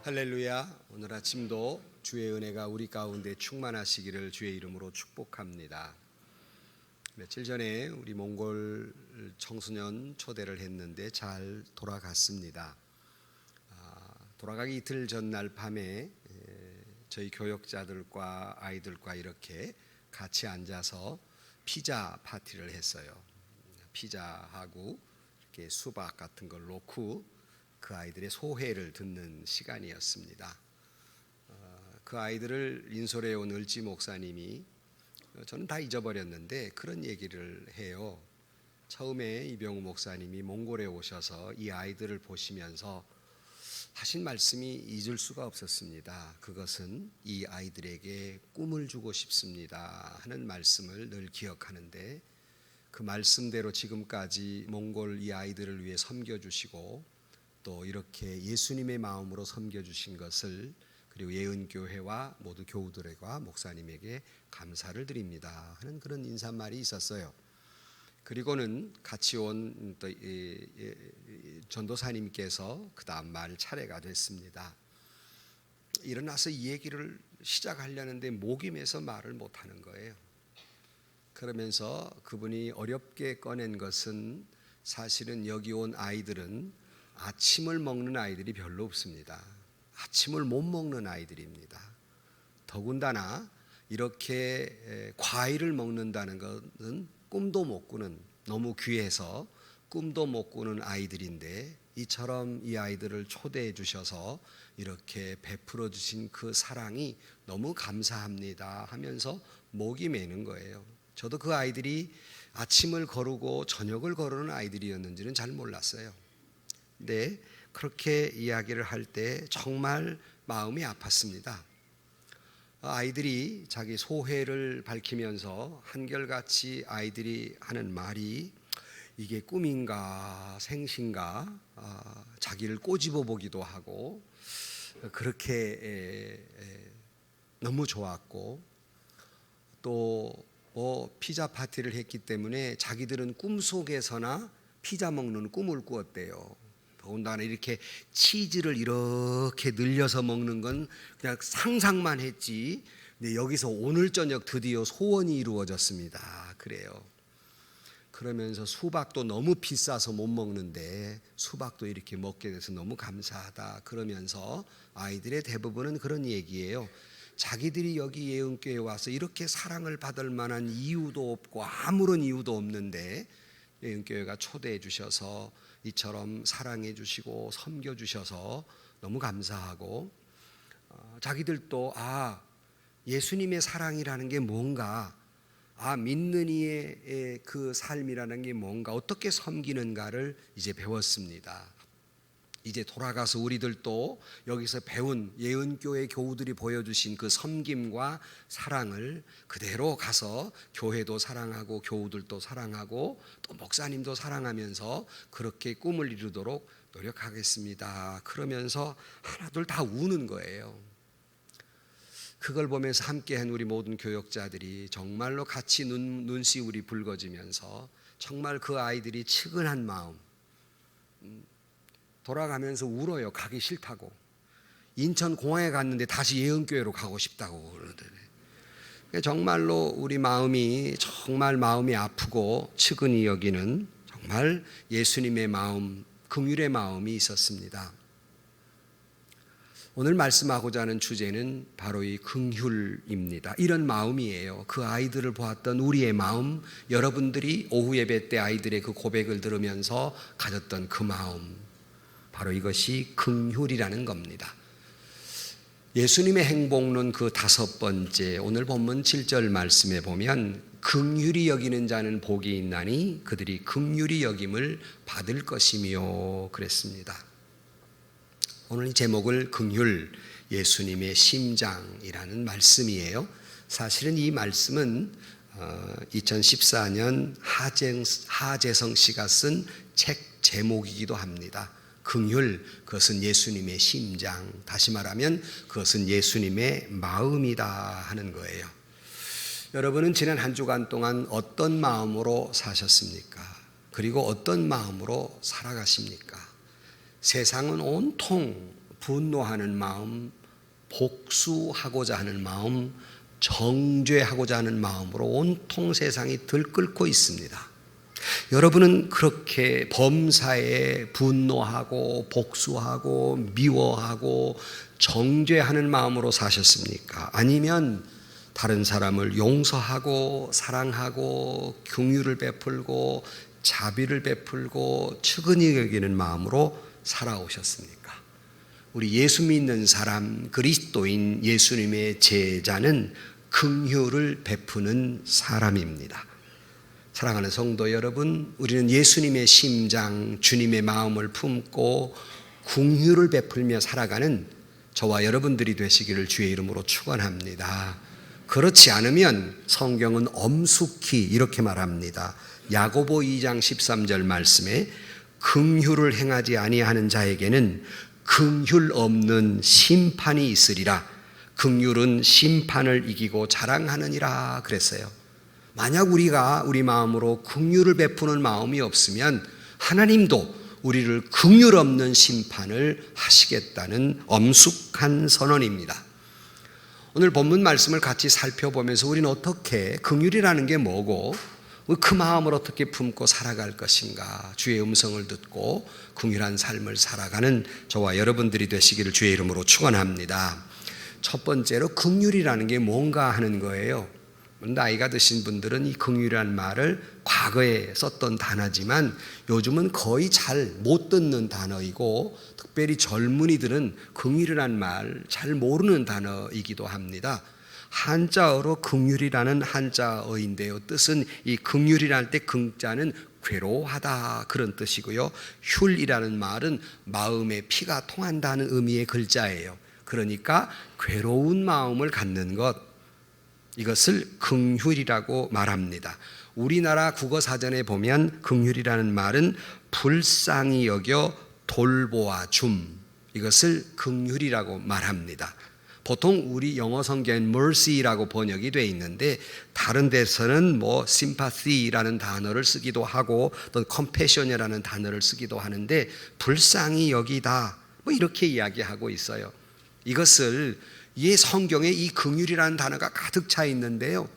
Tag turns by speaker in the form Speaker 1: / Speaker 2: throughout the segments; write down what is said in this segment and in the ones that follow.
Speaker 1: 할렐루야. 오늘 아침도 주의 은혜가 우리 가운데 충만하시기를 주의 이름으로 축복합니다. 며칠 전에 우리 몽골 청소년 초대를 했는데 잘 돌아갔습니다. 돌아가기 이틀 전날 밤에 저희 교역자들과 아이들과 이렇게 같이 앉아서 피자 파티를 했어요. 피자하고 이렇게 수박 같은 걸 놓고 그 아이들의 소회를 듣는 시간이었습니다. 그 아이들을 인솔해 온 을지 목사님이 저는 다 잊어버렸는데 그런 얘기를 해요. 처음에 이병우 목사님이 몽골에 오셔서 이 아이들을 보시면서 하신 말씀이 잊을 수가 없었습니다. 그것은 이 아이들에게 꿈을 주고 싶습니다 하는 말씀을 늘 기억하는데, 그 말씀대로 지금까지 몽골 이 아이들을 위해 섬겨주시고 또 이렇게 예수님의 마음으로 섬겨주신 것을, 그리고 예은교회와 모두 교우들과 목사님에게 감사를 드립니다 하는 그런 인사말이 있었어요. 그리고는 같이 온 또 전도사님께서 그 다음 말 차례가 됐습니다. 일어나서 이 얘기를 시작하려는데 목이 메서 말을 못하는 거예요. 그러면서 그분이 어렵게 꺼낸 것은, 사실은 여기 온 아이들은 아침을 먹는 아이들이 별로 없습니다. 아침을 못 먹는 아이들입니다. 더군다나 이렇게 과일을 먹는다는 것은 꿈도 못 꾸는, 너무 귀해서 꿈도 못 꾸는 아이들인데, 이처럼 이 아이들을 초대해 주셔서 이렇게 베풀어 주신 그 사랑이 너무 감사합니다 하면서 목이 메는 거예요. 저도 그 아이들이 아침을 거르고 저녁을 거르는 아이들이었는지는 잘 몰랐어요. 근데 그렇게 이야기를 할 때 정말 마음이 아팠습니다. 아이들이 자기 소회를 밝히면서 한결같이 아이들이 하는 말이, 이게 꿈인가 생신가, 자기를 꼬집어 보기도 하고 그렇게 너무 좋았고, 또 피자 파티를 했기 때문에 자기들은 꿈속에서나 피자 먹는 꿈을 꾸었대요. 더군다나 이렇게 치즈를 이렇게 늘려서 먹는 건 그냥 상상만 했지, 근데 여기서 오늘 저녁 드디어 소원이 이루어졌습니다. 그래요. 그러면서 수박도 너무 비싸서 못 먹는데 수박도 이렇게 먹게 돼서 너무 감사하다 그러면서, 아이들의 대부분은 그런 얘기예요. 자기들이 여기 예은교회에 와서 이렇게 사랑을 받을 만한 이유도 없고 아무런 이유도 없는데 예은교회가 초대해 주셔서 이처럼 사랑해 주시고 섬겨 주셔서 너무 감사하고, 자기들도 예수님의 사랑이라는 게 뭔가, 믿는 이의 그 삶이라는 게 뭔가, 어떻게 섬기는가를 이제 배웠습니다. 이제 돌아가서 우리들도 여기서 배운 예은교회 교우들이 보여주신 그 섬김과 사랑을 그대로 가서 교회도 사랑하고 교우들도 사랑하고 또 목사님도 사랑하면서 그렇게 꿈을 이루도록 노력하겠습니다. 그러면서 하나둘 다 우는 거예요. 그걸 보면서 함께한 우리 모든 교역자들이 정말로 같이 눈시울이 붉어지면서, 정말 그 아이들이 측은한 마음, 돌아가면서 울어요. 가기 싫다고. 인천공항에 갔는데 다시 예은교회로 가고 싶다고 그러더래요. 정말로 우리 마음이 정말 마음이 아프고 측은히 여기는 정말 예수님의 마음, 긍휼의 마음이 있었습니다. 오늘 말씀하고자 하는 주제는 바로 이 긍휼입니다. 이런 마음이에요. 그 아이들을 보았던 우리의 마음, 여러분들이 오후 예배 때 아이들의 그 고백을 들으면서 가졌던 그 마음, 바로 이것이 긍휼이라는 겁니다. 예수님의 행복론 그 5번째, 오늘 본문 7절 말씀에 보면, 긍휼히 여기는 자는 복이 있나니 그들이 긍휼히 여김을 받을 것이며 그랬습니다. 오늘 이 제목을 긍휼, 예수님의 심장이라는 말씀이에요. 사실은 이 말씀은 2014년 하재성 씨가 쓴 책 제목이기도 합니다. 긍휼, 그것은 예수님의 심장, 다시 말하면 그것은 예수님의 마음이다 하는 거예요. 여러분은 지난 한 주간 동안 어떤 마음으로 사셨습니까? 그리고 어떤 마음으로 살아가십니까? 세상은 온통 분노하는 마음, 복수하고자 하는 마음, 정죄하고자 하는 마음으로 온통 세상이 들끓고 있습니다. 여러분은 그렇게 범사에 분노하고 복수하고 미워하고 정죄하는 마음으로 사셨습니까? 아니면 다른 사람을 용서하고 사랑하고 긍휼을 베풀고 자비를 베풀고 측은히 여기는 마음으로 살아오셨습니까? 우리 예수 믿는 사람, 그리스도인 예수님의 제자는 긍휼을 베푸는 사람입니다. 사랑하는 성도 여러분, 우리는 예수님의 심장, 주님의 마음을 품고 긍휼을 베풀며 살아가는 저와 여러분들이 되시기를 주의 이름으로 축원합니다. 그렇지 않으면 성경은 엄숙히 이렇게 말합니다. 야고보 2장 13절 말씀에 긍휼을 행하지 아니하는 자에게는 긍휼 없는 심판이 있으리라. 긍휼은 심판을 이기고 자랑하느니라 그랬어요. 만약 우리가 우리 마음으로 긍휼을 베푸는 마음이 없으면 하나님도 우리를 긍휼 없는 심판을 하시겠다는 엄숙한 선언입니다. 오늘 본문 말씀을 같이 살펴보면서 우리는 어떻게 긍휼이라는 게 뭐고 그 마음을 어떻게 품고 살아갈 것인가, 주의 음성을 듣고 긍휼한 삶을 살아가는 저와 여러분들이 되시기를 주의 이름으로 축원합니다. 첫 번째로 긍휼이라는 게 뭔가 하는 거예요. 나이가 드신 분들은 이 긍휼이라는 말을 과거에 썼던 단어지만 요즘은 거의 잘 못 듣는 단어이고 특별히 젊은이들은 긍휼이라는 말 잘 모르는 단어이기도 합니다. 한자어로 긍휼이라는 한자어인데요. 뜻은 이 긍휼이라는 때 긍자는 괴로워하다 그런 뜻이고요. 휼이라는 말은 마음에 피가 통한다는 의미의 글자예요. 그러니까 괴로운 마음을 갖는 것, 이것을 긍휼이라고 말합니다. 우리나라 국어사전에 보면 긍휼이라는 말은 불쌍히 여겨 돌보아 줌, 이것을 긍휼이라고 말합니다. 보통 우리 영어 성경엔 mercy라고 번역이 되어 있는데 다른 데서는 sympathy라는 단어를 쓰기도 하고 또 compassion이라는 단어를 쓰기도 하는데 불쌍히 여기다 이렇게 이야기하고 있어요. 이것을 이 성경에 이 긍휼이라는 단어가 가득 차 있는데요.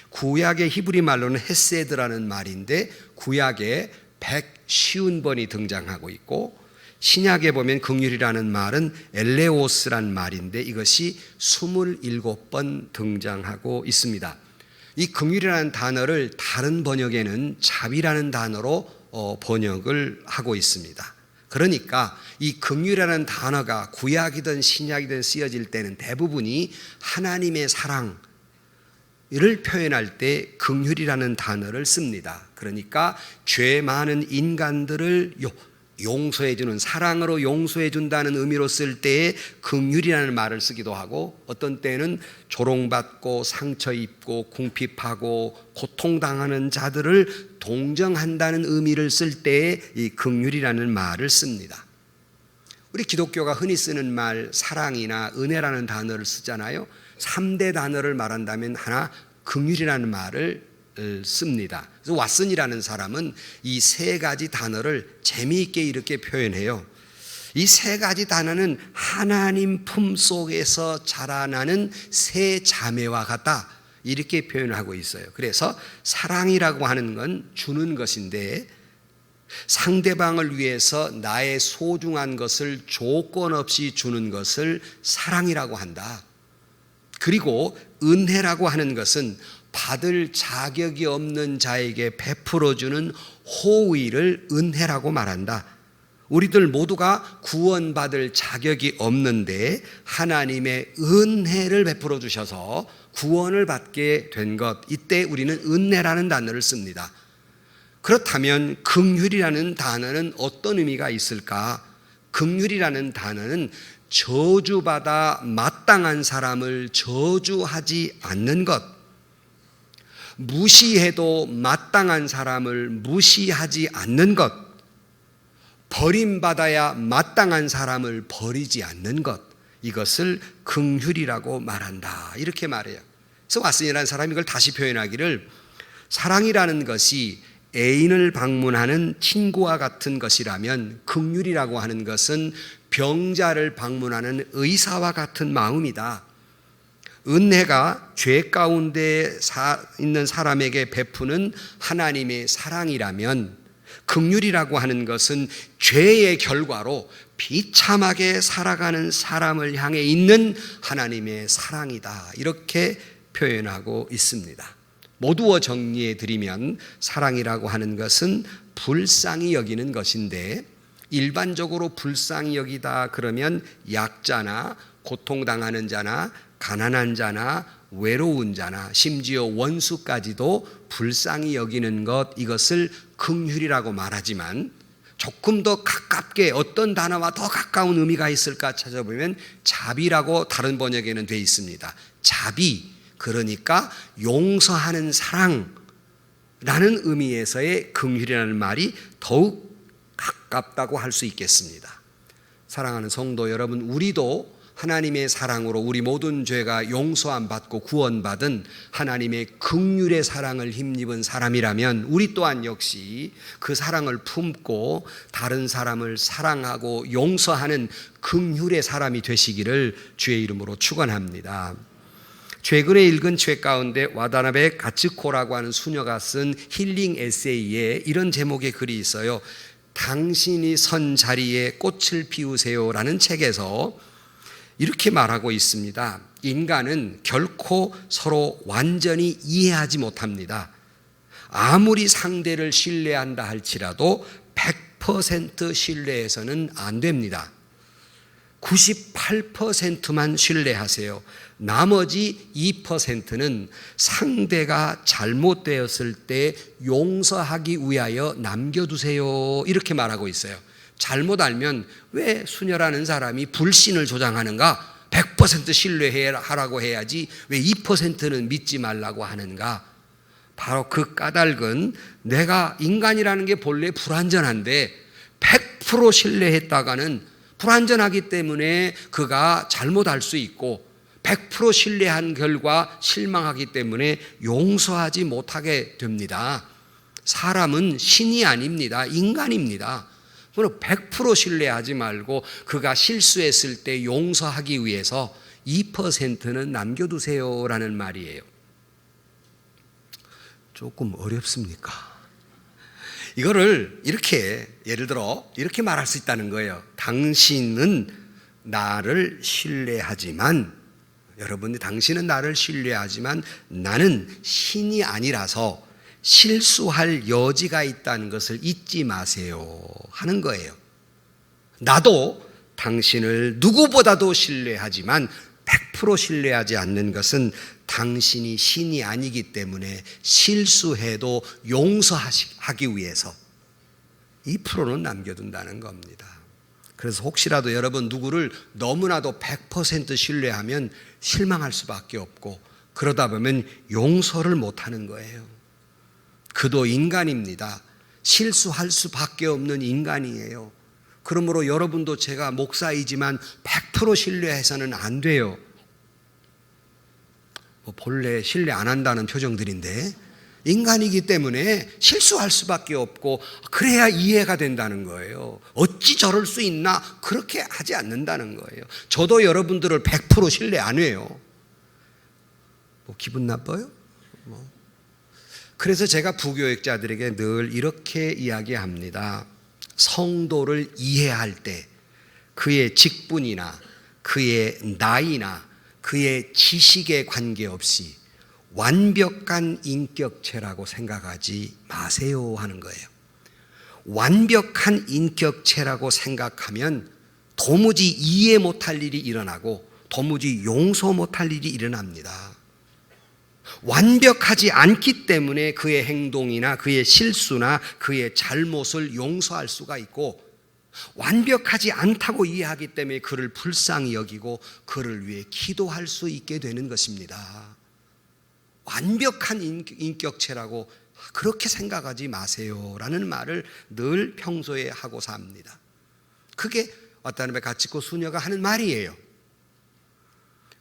Speaker 1: 구약의 히브리 말로는 헤세드라는 말인데 구약에 150번이 등장하고 있고 신약에 보면 긍휼이라는 말은 엘레오스란 말인데 이것이 27번 등장하고 있습니다. 이 긍휼이라는 단어를 다른 번역에는 자비라는 단어로 번역을 하고 있습니다. 그러니까 이 긍휼이라는 단어가 구약이든 신약이든 쓰여질 때는 대부분이 하나님의 사랑을 표현할 때 긍휼이라는 단어를 씁니다. 그러니까 죄 많은 인간들을 용서해주는, 사랑으로 용서해준다는 의미로 쓸 때에 긍휼이라는 말을 쓰기도 하고 어떤 때는 조롱받고 상처 입고 궁핍하고 고통당하는 자들을 동정한다는 의미를 쓸 때에 이 긍휼이라는 말을 씁니다. 우리 기독교가 흔히 쓰는 말 사랑이나 은혜라는 단어를 쓰잖아요. 3대 단어를 말한다면 하나 긍휼이라는 말을 씁니다. 그래서 왓슨이라는 사람은 이 세 가지 단어를 재미있게 이렇게 표현해요. 이 세 가지 단어는 하나님 품속에서 자라나는 세 자매와 같다 이렇게 표현하고 있어요. 그래서 사랑이라고 하는 건 주는 것인데 상대방을 위해서 나의 소중한 것을 조건 없이 주는 것을 사랑이라고 한다. 그리고 은혜라고 하는 것은 받을 자격이 없는 자에게 베풀어주는 호의를 은혜라고 말한다. 우리들 모두가 구원받을 자격이 없는데 하나님의 은혜를 베풀어 주셔서 구원을 받게 된 것, 이때 우리는 은혜라는 단어를 씁니다. 그렇다면 긍휼이라는 단어는 어떤 의미가 있을까? 긍휼이라는 단어는 저주받아 마땅한 사람을 저주하지 않는 것, 무시해도 마땅한 사람을 무시하지 않는 것, 버림받아야 마땅한 사람을 버리지 않는 것, 이것을 긍휼이라고 말한다 이렇게 말해요. 그래서 왓슨이라는 사람이 이걸 다시 표현하기를 사랑이라는 것이 애인을 방문하는 친구와 같은 것이라면 긍휼이라고 하는 것은 병자를 방문하는 의사와 같은 마음이다. 은혜가 죄 가운데 있는 사람에게 베푸는 하나님의 사랑이라면, 긍휼이라고 하는 것은 죄의 결과로 비참하게 살아가는 사람을 향해 있는 하나님의 사랑이다. 이렇게 표현하고 있습니다. 모두어 정리해 드리면 사랑이라고 하는 것은 불쌍히 여기는 것인데, 일반적으로 불쌍히 여기다 그러면 약자나 고통당하는 자나 가난한 자나 외로운 자나 심지어 원수까지도 불쌍히 여기는 것, 이것을 긍휼이라고 말하지만, 조금 더 가깝게 어떤 단어와 더 가까운 의미가 있을까 찾아보면 자비라고 다른 번역에는 되어 있습니다. 자비, 그러니까 용서하는 사랑라는 의미에서의 긍휼이라는 말이 더욱 가깝다고 할 수 있겠습니다. 사랑하는 성도 여러분, 우리도 하나님의 사랑으로 우리 모든 죄가 용서함 받고 구원받은 하나님의 긍휼의 사랑을 힘입은 사람이라면, 우리 또한 역시 그 사랑을 품고 다른 사람을 사랑하고 용서하는 긍휼의 사람이 되시기를 주의 이름으로 축원합니다. 최근에 읽은 책 가운데 와다나베 가츠코라고 하는 수녀가 쓴 힐링 에세이에 이런 제목의 글이 있어요. 당신이 선 자리에 꽃을 피우세요라는 책에서 이렇게 말하고 있습니다. 인간은 결코 서로 완전히 이해하지 못합니다. 아무리 상대를 신뢰한다 할지라도 100% 신뢰해서는 안 됩니다. 98%만 신뢰하세요. 나머지 2%는 상대가 잘못되었을 때 용서하기 위하여 남겨두세요. 이렇게 말하고 있어요. 잘못 알면 왜 수녀라는 사람이 불신을 조장하는가? 100% 신뢰하라고 해야지 왜 2%는 믿지 말라고 하는가? 바로 그 까닭은, 내가 인간이라는 게 본래 불완전한데 100% 신뢰했다가는 불완전하기 때문에 그가 잘못할 수 있고, 100% 신뢰한 결과 실망하기 때문에 용서하지 못하게 됩니다. 사람은 신이 아닙니다. 인간입니다. 그럼 100% 신뢰하지 말고 그가 실수했을 때 용서하기 위해서 2%는 남겨두세요라는 말이에요. 조금 어렵습니까? 이거를 이렇게, 예를 들어 이렇게 말할 수 있다는 거예요. 당신은 나를 신뢰하지만, 여러분이 당신은 나를 신뢰하지만 나는 신이 아니라서 실수할 여지가 있다는 것을 잊지 마세요 하는 거예요. 나도 당신을 누구보다도 신뢰하지만 100% 신뢰하지 않는 것은 당신이 신이 아니기 때문에 실수해도 용서하기 위해서 2%는 남겨둔다는 겁니다. 그래서 혹시라도 여러분 누구를 너무나도 100% 신뢰하면 실망할 수밖에 없고, 그러다 보면 용서를 못하는 거예요. 그도 인간입니다. 실수할 수밖에 없는 인간이에요. 그러므로 여러분도 제가 목사이지만 100% 신뢰해서는 안 돼요. 본래 신뢰 안 한다는 표정들인데, 인간이기 때문에 실수할 수밖에 없고, 그래야 이해가 된다는 거예요. 어찌 저럴 수 있나? 그렇게 하지 않는다는 거예요. 저도 여러분들을 100% 신뢰 안 해요. 기분 나빠요? 그래서 제가 부교육자들에게 늘 이렇게 이야기합니다. 성도를 이해할 때 그의 직분이나 그의 나이나 그의 지식에 관계없이 완벽한 인격체라고 생각하지 마세요 하는 거예요. 완벽한 인격체라고 생각하면 도무지 이해 못할 일이 일어나고 도무지 용서 못할 일이 일어납니다. 완벽하지 않기 때문에 그의 행동이나 그의 실수나 그의 잘못을 용서할 수가 있고, 완벽하지 않다고 이해하기 때문에 그를 불쌍히 여기고 그를 위해 기도할 수 있게 되는 것입니다. 완벽한 인격체라고 그렇게 생각하지 마세요라는 말을 늘 평소에 하고 삽니다. 그게 와타나베 가츠코 수녀가 하는 말이에요.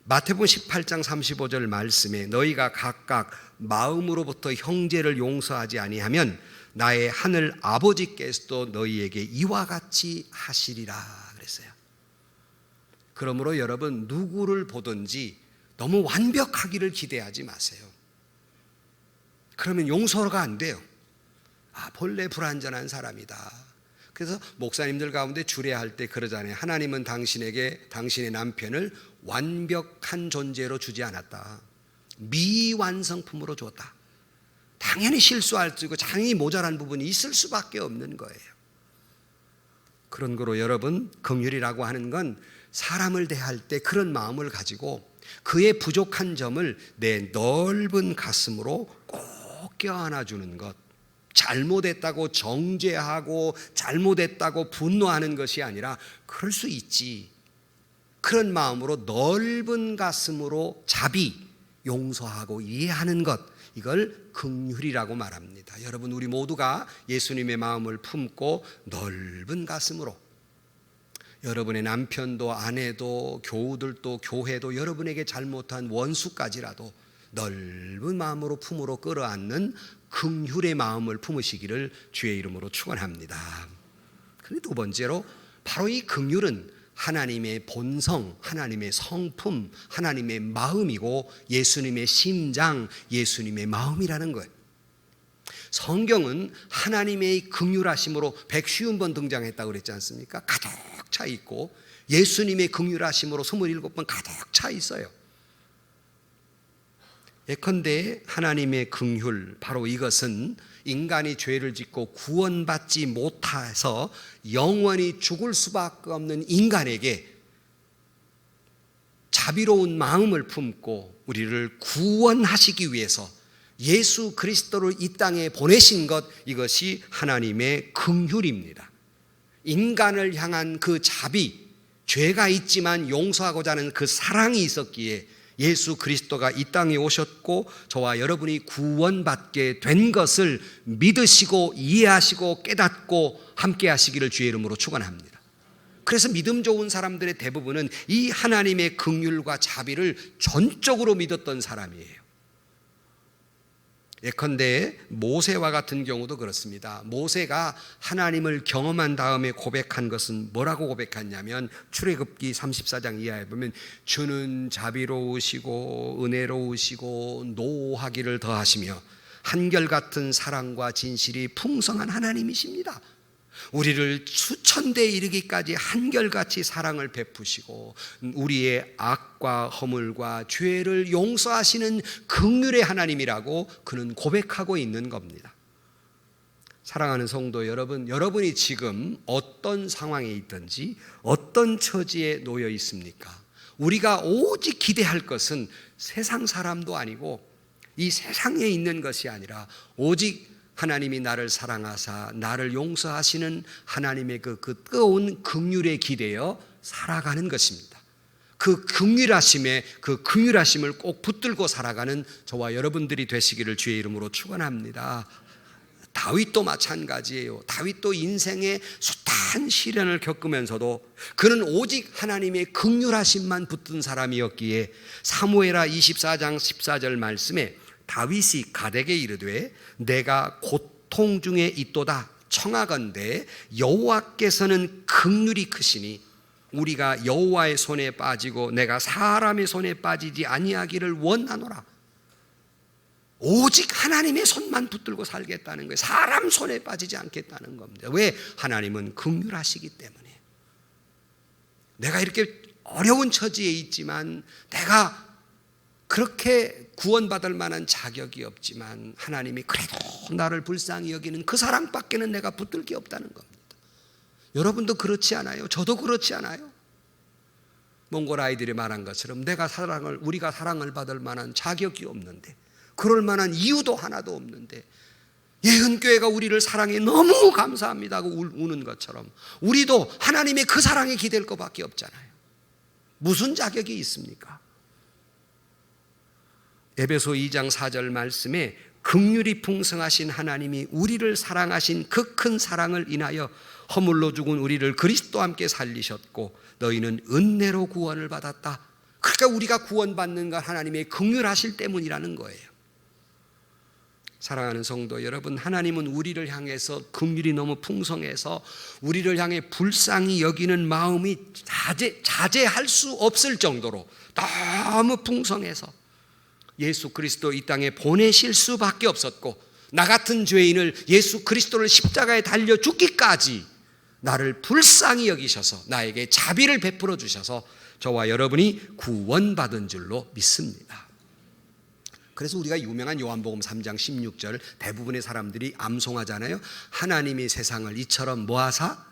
Speaker 1: 마태복음 18장 35절 말씀에 너희가 각각 마음으로부터 형제를 용서하지 아니하면 나의 하늘 아버지께서도 너희에게 이와 같이 하시리라 그랬어요. 그러므로 여러분 누구를 보든지 너무 완벽하기를 기대하지 마세요. 그러면 용서가 안 돼요. 본래 불완전한 사람이다. 그래서 목사님들 가운데 주례할 때 그러잖아요. 하나님은 당신에게 당신의 남편을 완벽한 존재로 주지 않았다. 미완성품으로 줬다. 당연히 실수할 수 있고 당연히 모자란 부분이 있을 수밖에 없는 거예요. 그런 거로 여러분, 긍휼이라고 하는 건 사람을 대할 때 그런 마음을 가지고 그의 부족한 점을 내 넓은 가슴으로 꼭 껴안아주는 것. 잘못했다고 정죄하고 잘못했다고 분노하는 것이 아니라 그럴 수 있지. 그런 마음으로 넓은 가슴으로 자비, 용서하고 이해하는 것, 이걸 긍휼이라고 말합니다. 여러분, 우리 모두가 예수님의 마음을 품고 넓은 가슴으로 여러분의 남편도 아내도 교우들도 교회도 여러분에게 잘못한 원수까지라도 넓은 마음으로 품으로 끌어안는 긍휼의 마음을 품으시기를 주의 이름으로 축원합니다. 그리고 두 번째로 바로 이 긍휼은 하나님의 본성, 하나님의 성품, 하나님의 마음이고 예수님의 심장, 예수님의 마음이라는 거예요. 성경은 하나님의 긍휼하심으로 150번 등장했다고 그랬지 않습니까? 가득 차 있고 예수님의 긍휼하심으로 27번 가득 차 있어요. 예컨대 하나님의 긍휼, 바로 이것은 인간이 죄를 짓고 구원받지 못해서 영원히 죽을 수밖에 없는 인간에게 자비로운 마음을 품고 우리를 구원하시기 위해서 예수 그리스도를 이 땅에 보내신 것, 이것이 하나님의 긍휼입니다. 인간을 향한 그 자비, 죄가 있지만 용서하고자 하는 그 사랑이 있었기에 예수 그리스도가 이 땅에 오셨고 저와 여러분이 구원받게 된 것을 믿으시고 이해하시고 깨닫고 함께 하시기를 주의 이름으로 축원합니다. 그래서 믿음 좋은 사람들의 대부분은 이 하나님의 긍휼과 자비를 전적으로 믿었던 사람이에요. 예컨대 모세와 같은 경우도 그렇습니다. 모세가 하나님을 경험한 다음에 고백한 것은 뭐라고 고백했냐면 출애굽기 34장 이하에 보면 주는 자비로우시고 은혜로우시고 노하기를 더하시며 한결같은 사랑과 진실이 풍성한 하나님이십니다. 우리를 수천대에 이르기까지 한결같이 사랑을 베푸시고 우리의 악과 허물과 죄를 용서하시는 긍휼의 하나님이라고 그는 고백하고 있는 겁니다. 사랑하는 성도 여러분, 여러분이 지금 어떤 상황에 있든지 어떤 처지에 놓여 있습니까? 우리가 오직 기대할 것은 세상 사람도 아니고 이 세상에 있는 것이 아니라 오직 하나님이 나를 사랑하사 나를 용서하시는 하나님의 그 뜨거운 긍휼에 기대어 살아가는 것입니다. 그 긍휼하심을 꼭 붙들고 살아가는 저와 여러분들이 되시기를 주의 이름으로 축원합니다. 다윗도 마찬가지예요. 다윗도 인생의 숱한 시련을 겪으면서도 그는 오직 하나님의 긍휼하심만 붙든 사람이었기에 사무엘하 24장 14절 말씀에 다윗이 갓에게 이르되 내가 고통 중에 있도다 청하건대 여호와께서는 긍휼이 크시니 우리가 여호와의 손에 빠지고 내가 사람의 손에 빠지지 아니하기를 원하노라. 오직 하나님의 손만 붙들고 살겠다는 거예요. 사람 손에 빠지지 않겠다는 겁니다. 왜? 하나님은 긍휼하시기 때문에. 내가 이렇게 어려운 처지에 있지만 내가 그렇게 구원받을 만한 자격이 없지만 하나님이 그래도 나를 불쌍히 여기는 그 사랑밖에는 내가 붙들 게 없다는 겁니다. 여러분도 그렇지 않아요? 저도 그렇지 않아요? 몽골 아이들이 말한 것처럼 우리가 사랑을 받을 만한 자격이 없는데, 그럴 만한 이유도 하나도 없는데 예은교회가 우리를 사랑해 너무 감사합니다 하고 우는 것처럼 우리도 하나님의 그 사랑에 기댈 것밖에 없잖아요. 무슨 자격이 있습니까? 에베소 2장 4절 말씀에 긍휼이 풍성하신 하나님이 우리를 사랑하신 그 큰 사랑을 인하여 허물로 죽은 우리를 그리스도와 함께 살리셨고 너희는 은혜로 구원을 받았다. 그러니까 우리가 구원받는 건 하나님의 긍휼하실 때문이라는 거예요. 사랑하는 성도 여러분, 하나님은 우리를 향해서 긍휼이 너무 풍성해서 우리를 향해 불쌍히 여기는 마음이 자제할 수 없을 정도로 너무 풍성해서 예수 그리스도 이 땅에 보내실 수밖에 없었고, 나 같은 죄인을 예수 그리스도를 십자가에 달려 죽기까지 나를 불쌍히 여기셔서 나에게 자비를 베풀어 주셔서 저와 여러분이 구원받은 줄로 믿습니다. 그래서 우리가 유명한 요한복음 3장 16절 대부분의 사람들이 암송하잖아요. 하나님이 세상을 이처럼 뭐하사?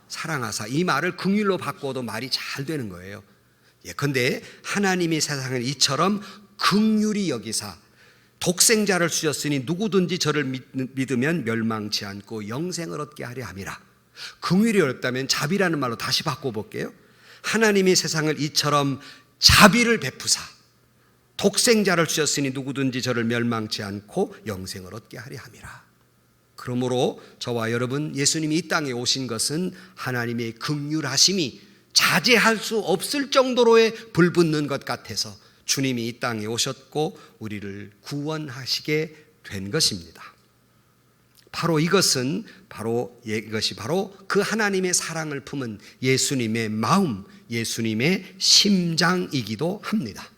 Speaker 1: 사랑하사. 이 말을 긍휼로 바꿔도 말이 잘 되는 거예요. 예컨대 하나님이 세상을 이처럼 긍휼히 여기사 독생자를 주셨으니 누구든지 저를 믿으면 멸망치 않고 영생을 얻게 하려 함이라. 긍휼이 어렵다면 자비라는 말로 다시 바꿔볼게요. 하나님이 세상을 이처럼 자비를 베푸사 독생자를 주셨으니 누구든지 저를 멸망치 않고 영생을 얻게 하려 함이라. 그러므로 저와 여러분, 예수님이 이 땅에 오신 것은 하나님의 긍휼하심이 자제할 수 없을 정도로의 불붙는 것 같아서 주님이 이 땅에 오셨고 우리를 구원하시게 된 것입니다. 바로 이것이 바로 그 하나님의 사랑을 품은 예수님의 마음, 예수님의 심장이기도 합니다.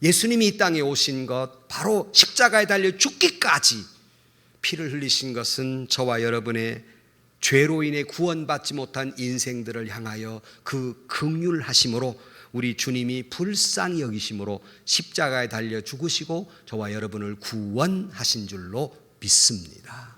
Speaker 1: 예수님이 이 땅에 오신 것, 바로 십자가에 달려 죽기까지 피를 흘리신 것은 저와 여러분의 죄로 인해 구원받지 못한 인생들을 향하여 그 긍휼하심으로 우리 주님이 불쌍히 여기심으로 십자가에 달려 죽으시고 저와 여러분을 구원하신 줄로 믿습니다.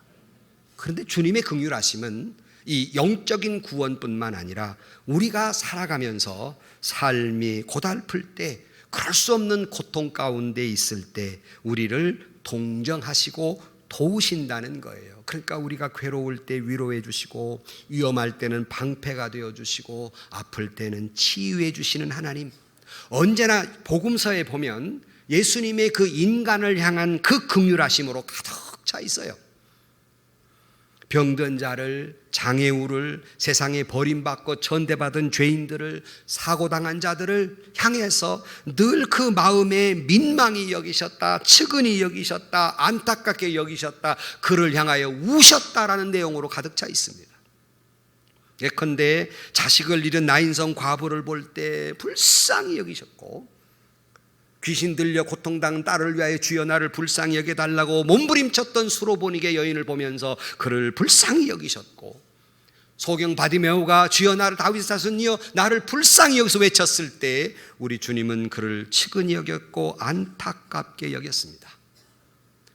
Speaker 1: 그런데 주님의 긍휼하심은 이 영적인 구원뿐만 아니라 우리가 살아가면서 삶이 고달플 때, 그럴 수 없는 고통 가운데 있을 때 우리를 동정하시고 도우신다는 거예요. 그러니까 우리가 괴로울 때 위로해 주시고, 위험할 때는 방패가 되어 주시고, 아플 때는 치유해 주시는 하나님. 언제나 복음서에 보면 예수님의 그 인간을 향한 그 긍휼하심으로 가득 차 있어요. 병든 자를, 장애우를, 세상에 버림받고 천대받은 죄인들을, 사고당한 자들을 향해서 늘 그 마음에 민망히 여기셨다, 측은히 여기셨다, 안타깝게 여기셨다, 그를 향하여 우셨다라는 내용으로 가득 차 있습니다. 예컨대 자식을 잃은 나인성 과부를 볼 때 불쌍히 여기셨고, 귀신 들려 고통당한 딸을 위하여 주여 나를 불쌍히 여겨달라고 몸부림쳤던 수로보니게 여인을 보면서 그를 불쌍히 여기셨고, 소경 바디메오가 주여 나를 다윗의 자손이여 나를 불쌍히 여기서 외쳤을 때 우리 주님은 그를 측은히 여겼고 안타깝게 여겼습니다.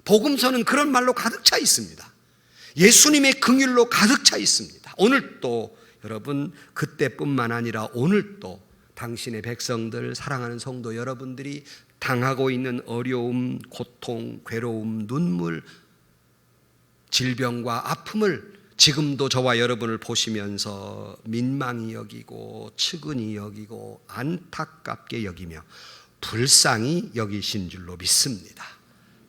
Speaker 1: 복음서는 그런 말로 가득 차 있습니다. 예수님의 긍휼로 가득 차 있습니다. 오늘도 여러분, 그때뿐만 아니라 오늘도 당신의 백성들, 사랑하는 성도 여러분들이 당하고 있는 어려움, 고통, 괴로움, 눈물, 질병과 아픔을 지금도 저와 여러분을 보시면서 민망히 여기고 측은히 여기고 안타깝게 여기며 불쌍히 여기신 줄로 믿습니다.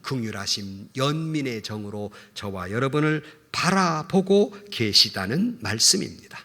Speaker 1: 긍휼하심, 연민의 정으로 저와 여러분을 바라보고 계시다는 말씀입니다.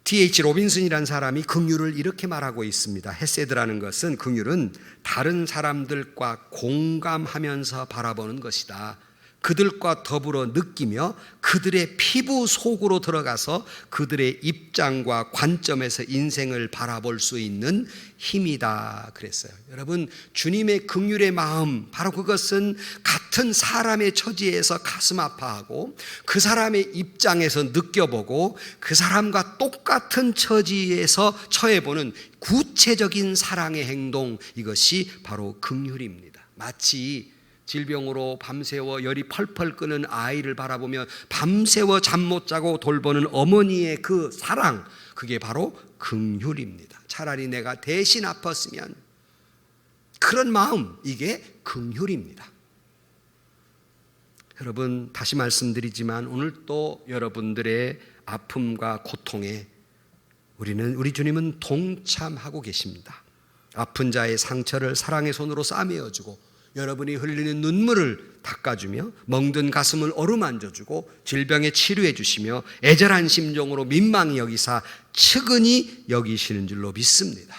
Speaker 1: T.H. 로빈슨이라는 사람이 긍휼을 이렇게 말하고 있습니다. 헤세드라는 것은, 긍휼은 다른 사람들과 공감하면서 바라보는 것이다. 그들과 더불어 느끼며 그들의 피부 속으로 들어가서 그들의 입장과 관점에서 인생을 바라볼 수 있는 힘이다 그랬어요. 여러분, 주님의 긍휼의 마음, 바로 그것은 같은 사람의 처지에서 가슴 아파하고 그 사람의 입장에서 느껴보고 그 사람과 똑같은 처지에서 처해보는 구체적인 사랑의 행동, 이것이 바로 긍휼입니다. 마치 질병으로 밤새워 열이 펄펄 끄는 아이를 바라보며 밤새워 잠 못 자고 돌보는 어머니의 그 사랑, 그게 바로 긍휼입니다. 차라리 내가 대신 아팠으면, 그런 마음, 이게 긍휼입니다. 여러분, 다시 말씀드리지만 오늘 또 여러분들의 아픔과 고통에 우리 주님은 동참하고 계십니다. 아픈 자의 상처를 사랑의 손으로 싸매어주고, 여러분이 흘리는 눈물을 닦아주며 멍든 가슴을 어루만져주고 질병에 치료해 주시며 애절한 심정으로 민망히 여기사 측은히 여기시는 줄로 믿습니다.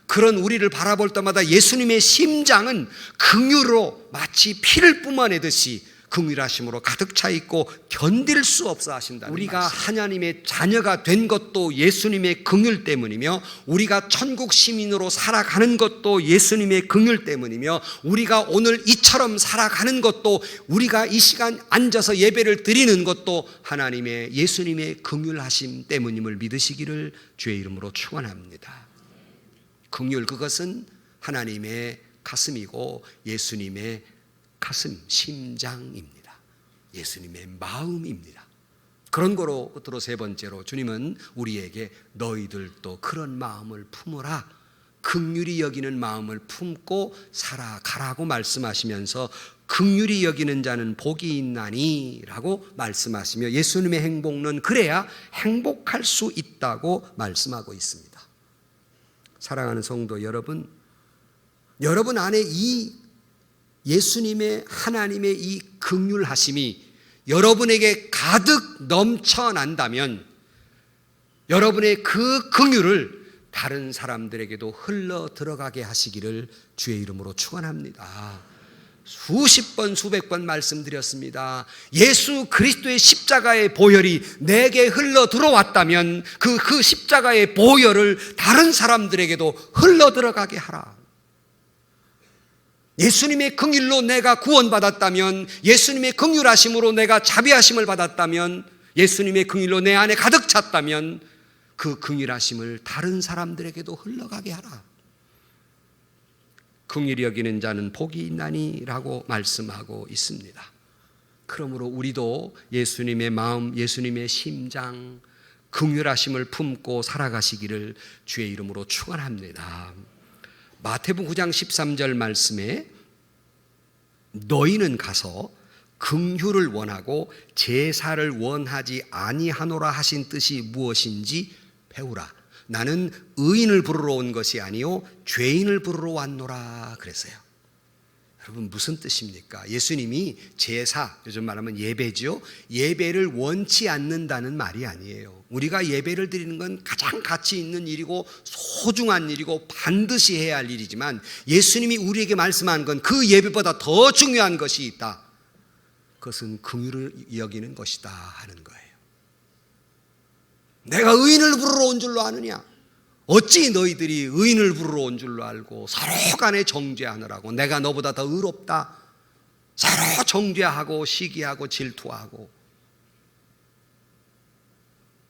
Speaker 1: 그런 우리를 바라볼 때마다 예수님의 심장은 긍휼로 마치 피를 뿜어내듯이 긍휼하심으로 가득 차 있고 견딜 수 없어 하신다. 우리가 하나님의 자녀가 된 것도 예수님의 긍휼 때문이며, 우리가 천국 시민으로 살아가는 것도 예수님의 긍휼 때문이며, 우리가 오늘 이처럼 살아가는 것도, 우리가 이 시간 앉아서 예배를 드리는 것도 하나님의 예수님의 긍휼하심 때문임을 믿으시기를 주의 이름으로 축원합니다. 긍휼, 그것은 하나님의 가슴이고 예수님의 가슴, 심장입니다. 예수님의 마음입니다. 그런 거로 끝으로 세 번째로 주님은 우리에게 너희들도 그런 마음을 품으라, 긍휼히 여기는 마음을 품고 살아가라고 말씀하시면서 긍휼히 여기는 자는 복이 있나니 라고 말씀하시며, 예수님의 행복은 그래야 행복할 수 있다고 말씀하고 있습니다. 사랑하는 성도 여러분, 여러분 안에 이 예수님의, 하나님의 이 긍휼하심이 여러분에게 가득 넘쳐난다면 여러분의 그 긍휼을 다른 사람들에게도 흘러 들어가게 하시기를 주의 이름으로 축원합니다. 수십 번 수백 번 말씀드렸습니다. 예수 그리스도의 십자가의 보혈이 내게 흘러 들어왔다면 그 십자가의 보혈을 다른 사람들에게도 흘러 들어가게 하라. 예수님의 긍휼로 내가 구원받았다면, 예수님의 긍휼하심으로 내가 자비하심을 받았다면, 예수님의 긍휼로 내 안에 가득 찼다면 그 긍휼하심을 다른 사람들에게도 흘러가게 하라. 긍휼히 여기는 자는 복이 있나니 라고 말씀하고 있습니다. 그러므로 우리도 예수님의 마음, 예수님의 심장, 긍휼하심을 품고 살아가시기를 주의 이름으로 축원합니다. 마태복음 9장 13절 말씀에 너희는 가서 긍휼을 원하고 제사를 원하지 아니하노라 하신 뜻이 무엇인지 배우라. 나는 의인을 부르러 온 것이 아니요 죄인을 부르러 왔노라 그랬어요. 여러분, 무슨 뜻입니까? 예수님이 제사, 요즘 말하면 예배죠. 예배를 원치 않는다는 말이 아니에요. 우리가 예배를 드리는 건 가장 가치 있는 일이고 소중한 일이고 반드시 해야 할 일이지만, 예수님이 우리에게 말씀한 건 그 예배보다 더 중요한 것이 있다. 그것은 긍휼을 여기는 것이다 하는 거예요. 내가 의인을 부르러 온 줄로 아느냐? 어찌 너희들이 의인을 부르러 온 줄로 알고 서로 간에 정죄하느라고, 내가 너보다 더 의롭다, 서로 정죄하고 시기하고 질투하고.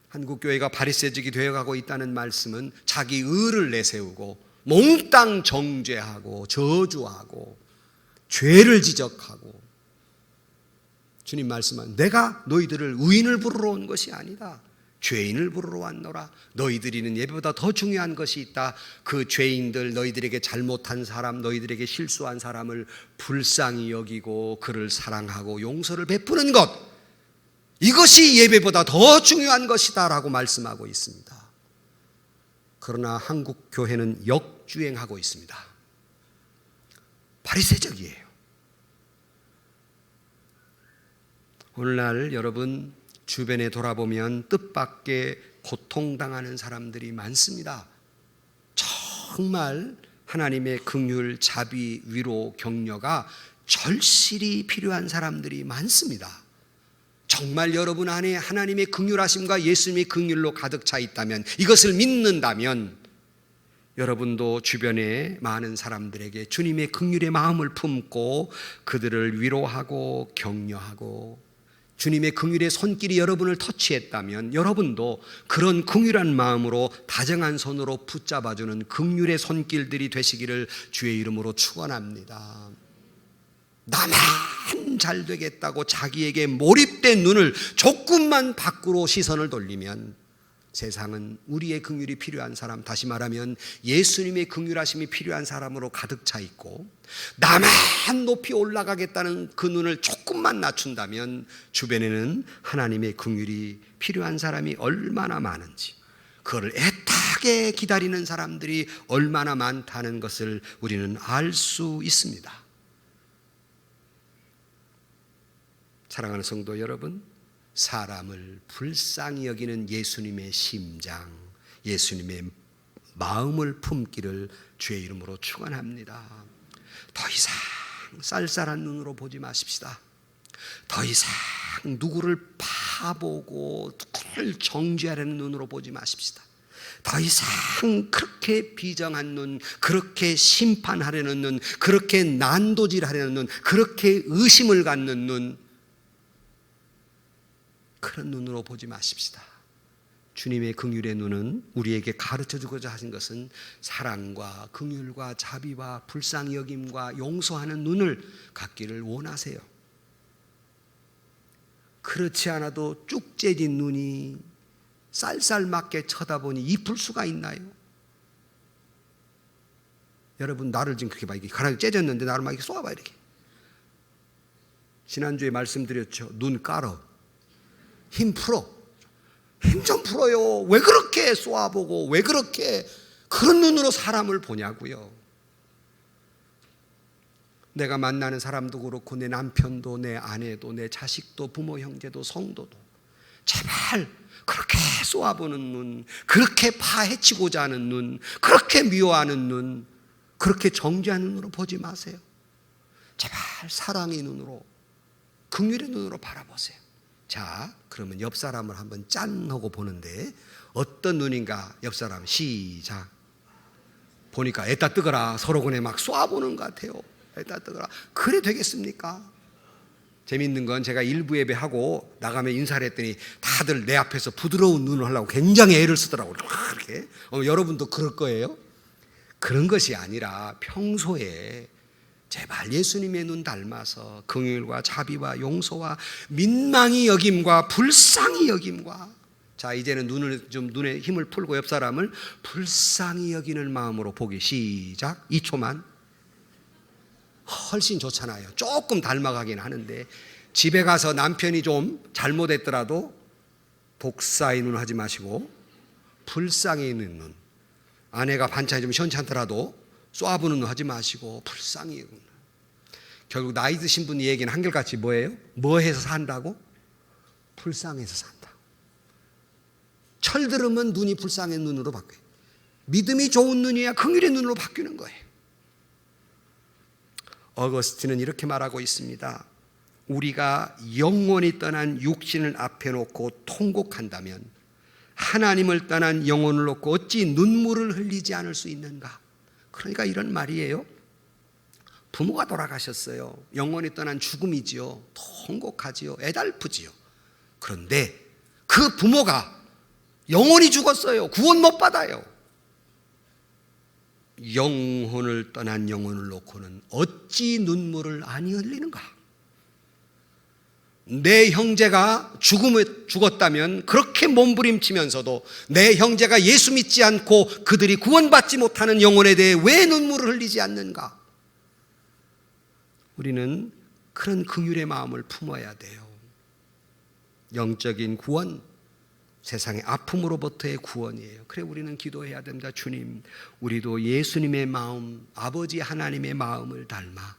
Speaker 1: 한국교회가 바리새적이 되어가고 있다는 말씀은 자기 의를 내세우고 몽땅 정죄하고 저주하고 죄를 지적하고, 주님 말씀은 내가 너희들을 의인을 부르러 온 것이 아니다, 죄인을 부르러 왔노라. 너희들이는 예배보다 더 중요한 것이 있다. 그 죄인들, 너희들에게 잘못한 사람, 너희들에게 실수한 사람을 불쌍히 여기고 그를 사랑하고 용서를 베푸는 것, 이것이 예배보다 더 중요한 것이다 라고 말씀하고 있습니다. 그러나 한국 교회는 역주행하고 있습니다. 바리새적이에요. 오늘날 여러분 주변에 돌아보면 뜻밖의 고통당하는 사람들이 많습니다. 정말 하나님의 긍휼, 자비, 위로, 격려가 절실히 필요한 사람들이 많습니다. 정말 여러분 안에 하나님의 긍휼하심과 예수님의 긍휼로 가득 차 있다면, 이것을 믿는다면 여러분도 주변에 많은 사람들에게 주님의 긍휼의 마음을 품고 그들을 위로하고 격려하고, 주님의 긍휼의 손길이 여러분을 터치했다면 여러분도 그런 긍휼한 마음으로 다정한 손으로 붙잡아주는 긍휼의 손길들이 되시기를 주의 이름으로 축원합니다. 나만 잘 되겠다고 자기에게 몰입된 눈을 조금만 밖으로 시선을 돌리면, 세상은 우리의 긍휼이 필요한 사람, 다시 말하면 예수님의 긍휼하심이 필요한 사람으로 가득 차 있고, 나만 높이 올라가겠다는 그 눈을 조금만 낮춘다면 주변에는 하나님의 긍휼이 필요한 사람이 얼마나 많은지, 그거를 애타게 기다리는 사람들이 얼마나 많다는 것을 우리는 알 수 있습니다. 사랑하는 성도 여러분, 사람을 불쌍히 여기는 예수님의 심장, 예수님의 마음을 품기를 주의 이름으로 축원합니다. 더 이상 쌀쌀한 눈으로 보지 마십시다. 더 이상 누구를 파보고 누구를 정죄하려는 눈으로 보지 마십시다. 더 이상 그렇게 비정한 눈, 그렇게 심판하려는 눈, 그렇게 난도질하려는 눈, 그렇게 의심을 갖는 눈, 그런 눈으로 보지 마십시다. 주님의 긍휼의 눈은 우리에게 가르쳐주고자 하신 것은 사랑과 긍휼과 자비와 불쌍히 여김과 용서하는 눈을 갖기를 원하세요. 그렇지 않아도 쭉 째진 눈이 쌀쌀맞게 쳐다보니 이쁠 수가 있나요? 여러분, 나를 지금 그렇게 봐. 이게 가랑이 째졌는데 나를 막 이렇게 쏘아봐. 이렇게. 지난주에 말씀드렸죠. 눈 깔어. 힘 풀어. 힘 좀 풀어요. 왜 그렇게 쏘아보고 왜 그렇게 그런 눈으로 사람을 보냐고요. 내가 만나는 사람도 그렇고 내 남편도 내 아내도 내 자식도 부모 형제도 성도도 제발 그렇게 쏘아보는 눈, 그렇게 파헤치고자 하는 눈, 그렇게 미워하는 눈, 그렇게 정죄하는 눈으로 보지 마세요. 제발 사랑의 눈으로, 긍휼의 눈으로 바라보세요. 자, 그러면 옆 사람을 한번 짠 하고 보는데 어떤 눈인가? 옆 사람 시작. 보니까 애따 뜨거라. 서로 그네 막 쏘아보는 것 같아요. 애따 뜨거라. 그래 되겠습니까? 재밌는 건 제가 일부 예배하고 나가면 인사를 했더니 다들 내 앞에서 부드러운 눈을 하려고 굉장히 애를 쓰더라고요. 이렇게. 여러분도 그럴 거예요? 그런 것이 아니라 평소에 제발 예수님의 눈 닮아서 긍휼과 자비와 용서와 민망히 여김과 불쌍히 여김과, 자 이제는 눈에 힘을 풀고 옆 사람을 불쌍히 여기는 마음으로 보기 시작. 2초만. 훨씬 좋잖아요. 조금 닮아가긴 하는데 집에 가서 남편이 좀 잘못했더라도 독사의 눈 하지 마시고 불쌍히 있는 눈, 아내가 반찬이 좀 시원찮더라도 쏘아보는 눈 하지 마시고 불쌍히. 결국 나이 드신 분 얘기는 한결같이 뭐예요? 뭐 해서 산다고? 불쌍해서 산다. 철들으면 눈이 불쌍한 눈으로 바뀌어요. 믿음이 좋은 눈이야 긍휼의 눈으로 바뀌는 거예요. 어거스틴은 이렇게 말하고 있습니다. 우리가 영원히 떠난 육신을 앞에 놓고 통곡한다면 하나님을 떠난 영혼을 놓고 어찌 눈물을 흘리지 않을 수 있는가? 그러니까 이런 말이에요. 부모가 돌아가셨어요. 영원히 떠난 죽음이지요. 통곡하지요. 애달프지요. 그런데 그 부모가 영원히 죽었어요. 구원 못 받아요. 영혼을 떠난 영혼을 놓고는 어찌 눈물을 아니 흘리는가? 내 형제가 죽었다면 그렇게 몸부림치면서도 내 형제가 예수 믿지 않고 그들이 구원받지 못하는 영혼에 대해 왜 눈물을 흘리지 않는가? 우리는 그런 긍휼의 마음을 품어야 돼요. 영적인 구원, 세상의 아픔으로부터의 구원이에요. 그래 우리는 기도해야 됩니다. 주님, 우리도 예수님의 마음, 아버지 하나님의 마음을 닮아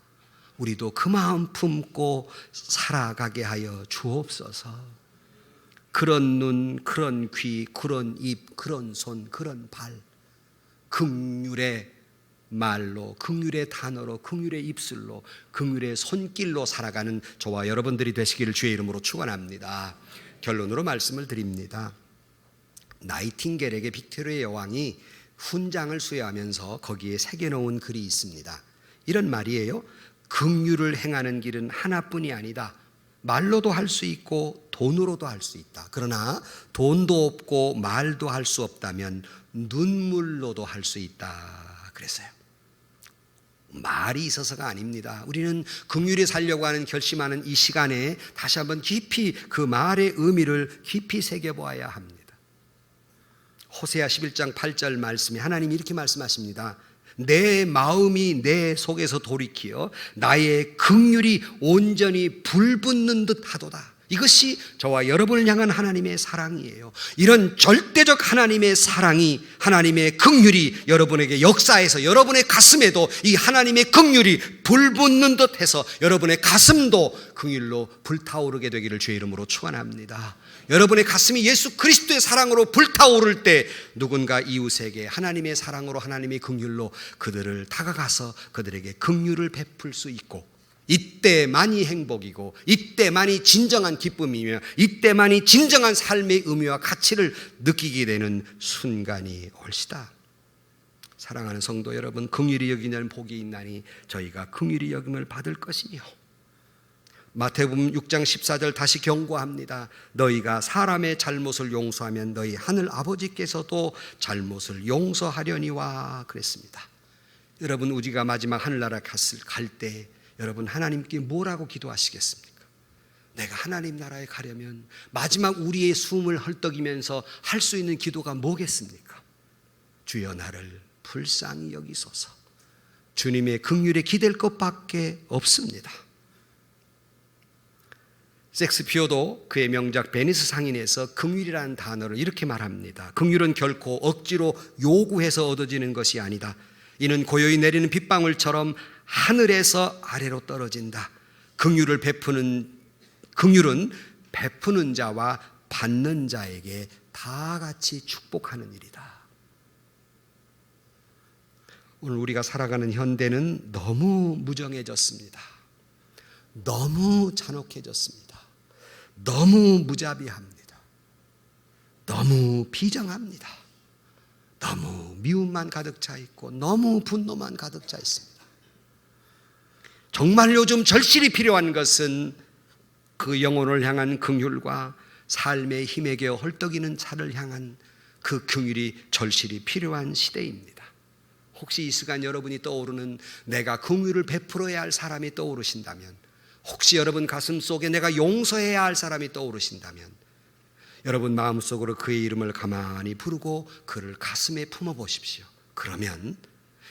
Speaker 1: 우리도 그 마음 품고 살아가게 하여 주옵소서. 그런 눈, 그런 귀, 그런 입, 그런 손, 그런 발, 긍휼의 말로, 긍휼의 단어로, 긍휼의 입술로, 긍휼의 손길로 살아가는 저와 여러분들이 되시기를 주의 이름으로 축원합니다. 결론으로 말씀을 드립니다. 나이팅게일에게 빅토리아 여왕이 훈장을 수여하면서 거기에 새겨놓은 글이 있습니다. 이런 말이에요. 긍휼을 행하는 길은 하나뿐이 아니다. 말로도 할 수 있고 돈으로도 할 수 있다. 그러나 돈도 없고 말도 할 수 없다면 눈물로도 할 수 있다 그랬어요. 말이 있어서가 아닙니다. 우리는 긍휼히 살려고 하는 결심하는 이 시간에 다시 한번 깊이 그 말의 의미를 깊이 새겨보아야 합니다. 호세아 11장 8절 말씀에 하나님이 이렇게 말씀하십니다. 내 마음이 내 속에서 돌이키어 나의 긍휼이 온전히 불붙는 듯 하도다. 이것이 저와 여러분을 향한 하나님의 사랑이에요. 이런 절대적 하나님의 사랑이, 하나님의 긍휼이 여러분에게 역사해서 여러분의 가슴에도 이 하나님의 긍휼이 불붙는 듯 해서 여러분의 가슴도 긍휼로 불타오르게 되기를 주의 이름으로 축원합니다. 여러분의 가슴이 예수 그리스도의 사랑으로 불타오를 때 누군가 이웃에게 하나님의 사랑으로 하나님의 긍휼로 그들을 다가가서 그들에게 긍휼을 베풀 수 있고, 이때만이 행복이고 이때만이 진정한 기쁨이며 이때만이 진정한 삶의 의미와 가치를 느끼게 되는 순간이 올시다. 사랑하는 성도 여러분, 긍휼히 여기는 복이 있나니 저희가 긍휼히 여김을 받을 것이며, 마태복음 6장 14절 다시 경고합니다. 너희가 사람의 잘못을 용서하면 너희 하늘 아버지께서도 잘못을 용서하려니와 그랬습니다. 여러분, 우리가 마지막 하늘나라 갈 때 여러분 하나님께 뭐라고 기도하시겠습니까? 내가 하나님 나라에 가려면 마지막 우리의 숨을 헐떡이면서 할 수 있는 기도가 뭐겠습니까? 주여 나를 불쌍히 여기소서. 주님의 긍휼에 기댈 것밖에 없습니다. 섹스피어도 그의 명작 베니스 상인에서 긍휼이라는 단어를 이렇게 말합니다. 긍휼은 결코 억지로 요구해서 얻어지는 것이 아니다. 이는 고요히 내리는 빗방울처럼 하늘에서 아래로 떨어진다. 긍휼은 베푸는 자와 받는 자에게 다 같이 축복하는 일이다. 오늘 우리가 살아가는 현대는 너무 무정해졌습니다. 너무 잔혹해졌습니다. 너무 무자비합니다. 너무 비정합니다. 너무 미움만 가득 차 있고 너무 분노만 가득 차 있습니다. 정말 요즘 절실히 필요한 것은 그 영혼을 향한 긍휼과 삶의 힘에 겨워 헐떡이는 자를 향한 그 긍휼이 절실히 필요한 시대입니다. 혹시 이 시간 여러분이 떠오르는 내가 긍휼을 베풀어야 할 사람이 떠오르신다면, 혹시 여러분 가슴 속에 내가 용서해야 할 사람이 떠오르신다면, 여러분 마음속으로 그의 이름을 가만히 부르고 그를 가슴에 품어보십시오. 그러면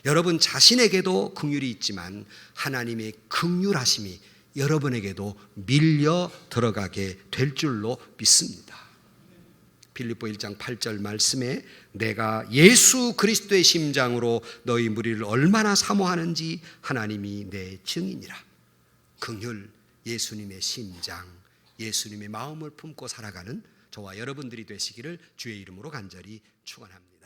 Speaker 1: 여러분 자신에게도 긍휼이 있지만 하나님의 긍휼하심이 여러분에게도 밀려 들어가게 될 줄로 믿습니다. 빌립보 1장 8절 말씀에 내가 예수 그리스도의 심장으로 너희 무리를 얼마나 사모하는지 하나님이 내 증인이라. 긍휼, 예수님의 심장, 예수님의 마음을 품고 살아가는 저와 여러분들이 되시기를 주의 이름으로 간절히 축원합니다.